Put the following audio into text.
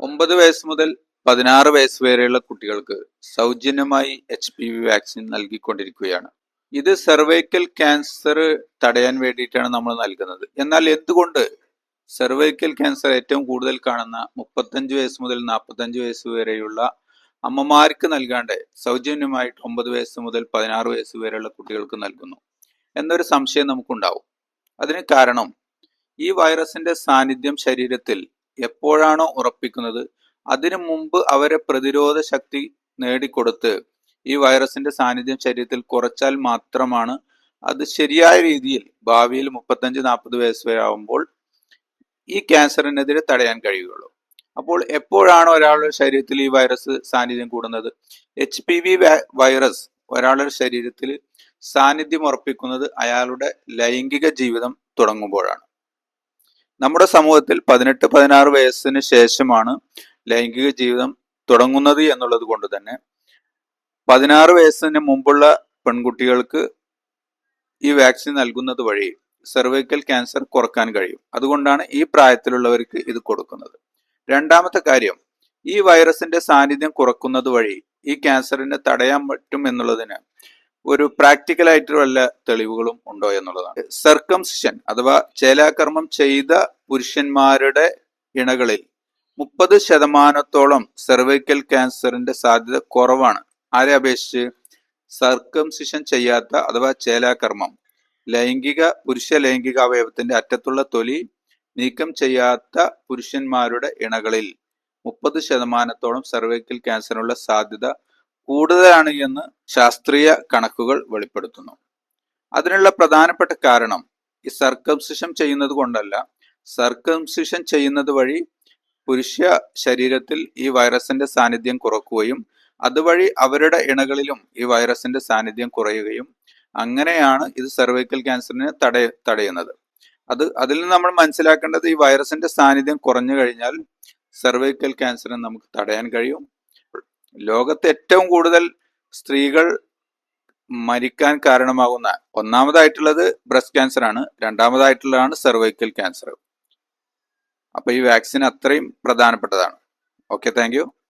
9 വയസ്സ് മുതൽ 16 വയസ്സ് വരെയുള്ള കുട്ടികൾക്ക് സൗജന്യമായി HPV വാക്സിൻ നൽകിക്കൊണ്ടിരിക്കുകയാണ്. ഇത് സെർവൈക്കൽ ക്യാൻസർ തടയാൻ വേണ്ടിയിട്ടാണ് നമ്മൾ നൽകുന്നത്. എന്നാൽ എന്തുകൊണ്ട് സെർവൈക്കൽ ക്യാൻസർ ഏറ്റവും കൂടുതൽ കാണുന്ന 35 വയസ്സ് മുതൽ 45 വയസ്സ് വരെയുള്ള അമ്മമാർക്ക് നൽകാണ്ട് സൗജന്യമായിട്ട് 9 വയസ്സ് മുതൽ 16 വയസ്സ് വരെയുള്ള കുട്ടികൾക്ക് നൽകുന്നു എന്നൊരു സംശയം നമുക്കുണ്ടാവും. അതിന് കാരണം ഈ വൈറസിന്റെ സാന്നിധ്യം ശരീരത്തിൽ എപ്പോഴാണോ ഉറപ്പിക്കുന്നത് അതിനു മുമ്പ് അവരെ പ്രതിരോധ ശക്തി നേടിക്കൊടുത്ത് ഈ വൈറസിന്റെ സാന്നിധ്യം ശരീരത്തിൽ കുറച്ചാൽ മാത്രമാണ് അത് ശരിയായ രീതിയിൽ ഭാവിയിൽ 35-40 വയസ്സ് വരെ ആവുമ്പോൾ ഈ ക്യാൻസറിനെതിരെ തടയാൻ കഴിയുകയുള്ളൂ. അപ്പോൾ എപ്പോഴാണ് ഒരാളുടെ ശരീരത്തിൽ ഈ വൈറസ് സാന്നിധ്യം കൂടുന്നത്? HPV വൈറസ് ഒരാളുടെ ശരീരത്തിൽ സാന്നിധ്യം ഉറപ്പിക്കുന്നത് അയാളുടെ ലൈംഗിക ജീവിതം തുടങ്ങുമ്പോഴാണ്. നമ്മുടെ സമൂഹത്തിൽ 18-16 വയസ്സിന് ശേഷമാണ് ലൈംഗിക ജീവിതം തുടങ്ങുന്നത് എന്നുള്ളത് കൊണ്ട് തന്നെ 16 വയസ്സിന് മുമ്പുള്ള പെൺകുട്ടികൾക്ക് ഈ വാക്സിൻ നൽകുന്നത് വഴി സെർവൈക്കൽ ക്യാൻസർ കുറക്കാൻ കഴിയും. അതുകൊണ്ടാണ് ഈ പ്രായത്തിലുള്ളവർക്ക് ഇത് കൊടുക്കുന്നത്. രണ്ടാമത്തെ കാര്യം, ഈ വൈറസിന്റെ സാന്നിധ്യം കുറക്കുന്നത് വഴി ഈ ക്യാൻസറിനെ തടയാൻ പറ്റും എന്നുള്ളതിന് ഒരു പ്രാക്ടിക്കൽ ആയിട്ട് വല്ല തെളിവുകളും ഉണ്ടോ എന്നുള്ളതാണ്. സർക്കംസിഷൻ അഥവാ ചേലാകർമ്മം ചെയ്ത പുരുഷന്മാരുടെ ഇണകളിൽ 30% സെർവൈക്കൽ ക്യാൻസറിന്റെ സാധ്യത കുറവാണ്. ആരെ അപേക്ഷിച്ച്? സർക്കംസിഷൻ ചെയ്യാത്ത അഥവാ ചേലാകർമ്മം പുരുഷ ലൈംഗിക അവയവത്തിന്റെ അറ്റത്തുള്ള തൊലി നീക്കം ചെയ്യാത്ത പുരുഷന്മാരുടെ ഇണകളിൽ 30% സെർവൈക്കൽ ക്യാൻസറിനുള്ള സാധ്യത കൂടുതലാണ് എന്ന് ശാസ്ത്രീയ കണക്കുകൾ വെളിപ്പെടുത്തുന്നു. അതിനുള്ള പ്രധാനപ്പെട്ട കാരണം ഈ സർക്കംസിഷൻ ചെയ്യുന്നത് കൊണ്ടല്ല, സർക്കംസിഷൻ ചെയ്യുന്നത് വഴി പുരുഷ ശരീരത്തിൽ ഈ വൈറസിന്റെ സാന്നിധ്യം കുറക്കുകയും അതുവഴി അവരുടെ ഇണകളിലും ഈ വൈറസിന്റെ സാന്നിധ്യം കുറയുകയും അങ്ങനെയാണ് ഇത് സെർവൈക്കൽ ക്യാൻസറിനെ തടയുന്നത്. അതിൽ നിന്ന് നമ്മൾ മനസ്സിലാക്കേണ്ടത് ഈ വൈറസിന്റെ സാന്നിധ്യം കുറഞ്ഞു കഴിഞ്ഞാൽ സെർവൈക്കൽ ക്യാൻസറിനെ നമുക്ക് തടയാൻ കഴിയും. ലോകത്ത് ഏറ്റവും കൂടുതൽ സ്ത്രീകൾ മരിക്കാൻ കാരണമാകുന്ന ഒന്നാമതായിട്ടുള്ളത് ബ്രസ്റ്റ് ക്യാൻസർ ആണ്, രണ്ടാമതായിട്ടുള്ളതാണ് സെർവൈക്കൽ ക്യാൻസർ. അപ്പൊ ഈ വാക്സിൻ അത്രയും പ്രധാനപ്പെട്ടതാണ്. Okay, thank you.